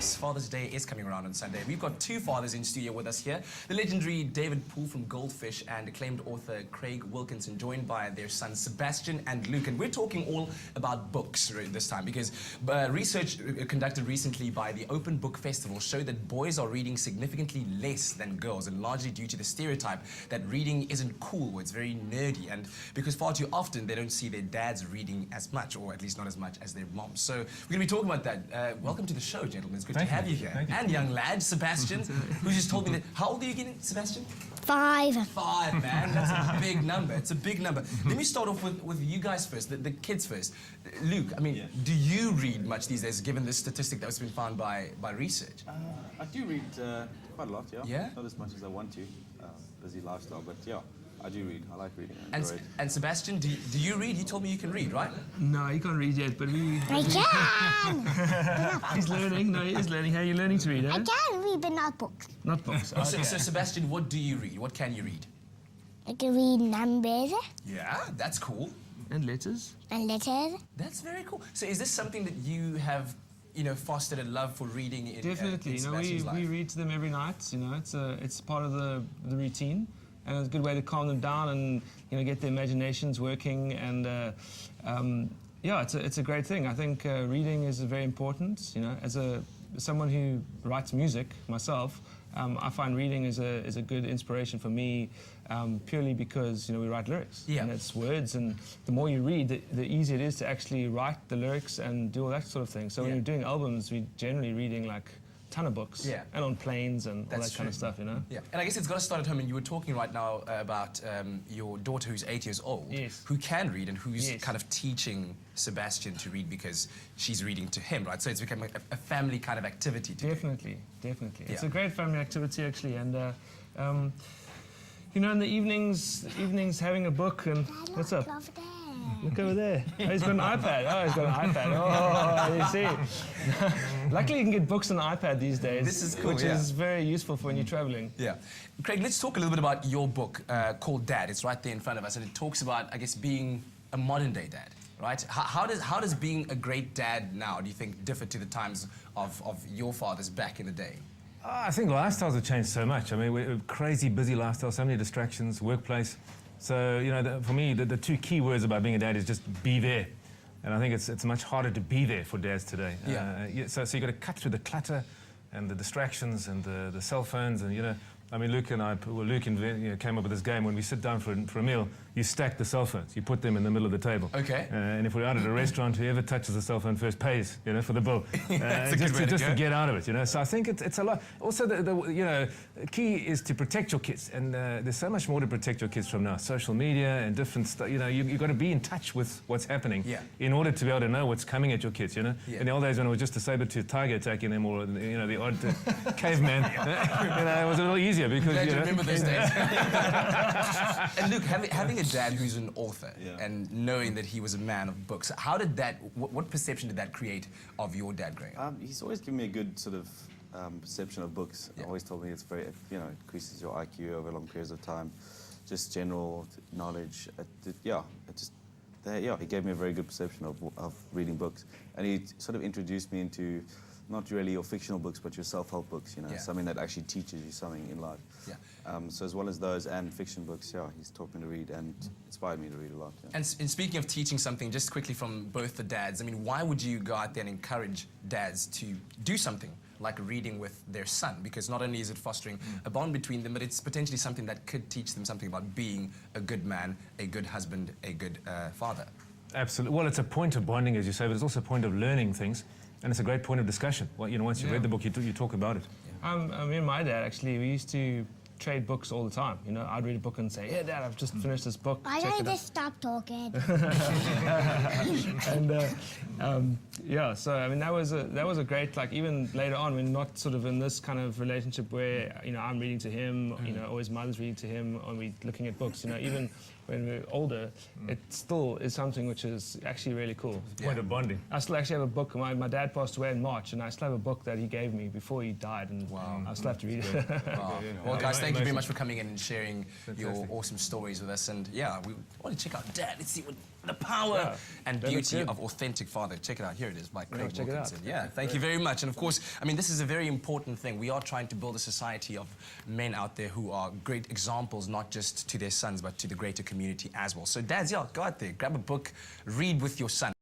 Yes, Father's Day is coming around on Sunday. We've got two fathers in studio with us here. The legendary David Poole from Goldfish and acclaimed author Craig Wilkinson, joined by their sons Sebastian and Luke. And we're talking all about books this time because research conducted recently by the Open Book Festival showed that boys are reading significantly less than girls, and largely due to the stereotype that reading isn't cool or it's very nerdy, and because far too often they don't see their dads reading as much, or at least not as much as their moms. So we're going to be talking about that. Welcome to the show, gentlemen. It's good to have you here. And young lad, Sebastian, who just told me that... How old are you again, Sebastian? 5. 5, man. That's a big number. It's a big number. Let me start off with you guys first, the kids first. Luke, I mean, do you read much these days, given this statistic that has been found by research? I do read quite a lot, yeah. Yeah? Not as much as I want to. Busy lifestyle, but yeah. I do read. I like reading. I enjoy it. And Sebastian, do you read? You told me you can read, right? No, he can't read yet, but we... I can! He's learning. No, he is learning. How are you learning to read, eh? I can read, but not books. Not books. So Sebastian, what do you read? What can you read? I can read numbers Yeah, that's cool. And letters. and letters. That's very cool. So is this something that you have, fostered a love for reading in Definitely. in Sebastian's life? We read to them every night. It's part of the routine. And it's a good way to calm them down and get their imaginations working. And yeah, it's a great thing. I think reading is very important. As someone who writes music myself, I find reading is a good inspiration for me, purely because we write lyrics. Yeah. And it's words, and the more you read, the easier it is to actually write the lyrics and do all that sort of thing. So when you're doing albums, we're generally reading like ton of books, and on planes and all that kind of stuff, Yeah, and I guess it's got to start at home. And you were talking right now about your daughter, who's 8 years old, who can read and who's kind of teaching Sebastian to read because she's reading to him, right? So it's become a family kind of activity. Definitely. It's a great family activity, actually, and in the evenings having a book and what's up? Look over there. Oh, he's got an iPad. Oh, you see. Luckily, you can get books on an iPad these days. This is cool, which is very useful for when you're traveling. Yeah. Craig, let's talk a little bit about your book called Dad. It's right there in front of us, and it talks about, I guess, being a modern-day dad, right? How does being a great dad now, do you think, differ to the times of your fathers back in the day? I think lifestyles have changed so much. I mean, we're crazy busy lifestyle, so many distractions, workplace. So, for me, the two key words about being a dad is just be there. And I think it's much harder to be there for dads today. So you've got to cut through the clutter and the distractions and the cell phones. And, Luke and I, came up with this game. When we sit down for a meal, you stack the cell phones. You put them in the middle of the table. Okay. And if we're out at a restaurant, whoever touches the cell phone first pays, for the bill. Just to get out of it, So I think it's a lot. Also, the key is to protect your kids. And there's so much more to protect your kids from now. Social media and different stuff. You've got to be in touch with what's happening in order to be able to know what's coming at your kids, In the old days when it was just a saber-toothed tiger attacking them, or, the odd caveman, it was a little easier because, Glad you remember those days. And Luke, having a dad who's an author and knowing that he was a man of books, how did that, what perception did that create of your dad growing up? He's always given me a good sort of perception of books. Always told me it's very, increases your IQ over long periods of time, just general knowledge. He gave me a very good perception of reading books, and he sort of introduced me into not really your fictional books, but your self-help books, something that actually teaches you something in life. So as well as those and fiction books, he's taught me to read and inspired me to read a lot. And speaking of teaching something, just quickly from both the dads, why would you go out there and encourage dads to do something like reading with their son? Because not only is it fostering a bond between them, but it's potentially something that could teach them something about being a good man, a good husband, a good father. Absolutely. Well, it's a point of bonding, as you say, but it's also a point of learning things. And it's a great point of discussion. Well, once you've read the book, you talk about it. Me and my dad, actually, we used to trade books all the time. I'd read a book and say, "Yeah, Dad, I've just finished this book." Why don't you just stop talking? And that was a great, even later on, we're not sort of in this kind of relationship where I'm reading to him, or his mother's reading to him, or we're looking at books. Even when we're older, it still is something which is actually really cool. Point of bonding. I still actually have a book. My dad passed away in March, and I still have a book that he gave me before he died, and I still have to read it. Wow. Well, guys, thank you very much for coming in and sharing your awesome stories with us. And we want to check out Dad. Let's see what The Power and that looks Beauty good. of Authentic Father. Check it out. Here it is by Craig check it out. Wilkinson. Yeah, thank you very much. And of course, I mean, this is a very important thing. We are trying to build a society of men out there who are great examples, not just to their sons, but to the greater community as well. So dads, yeah, go out there, grab a book, read with your son.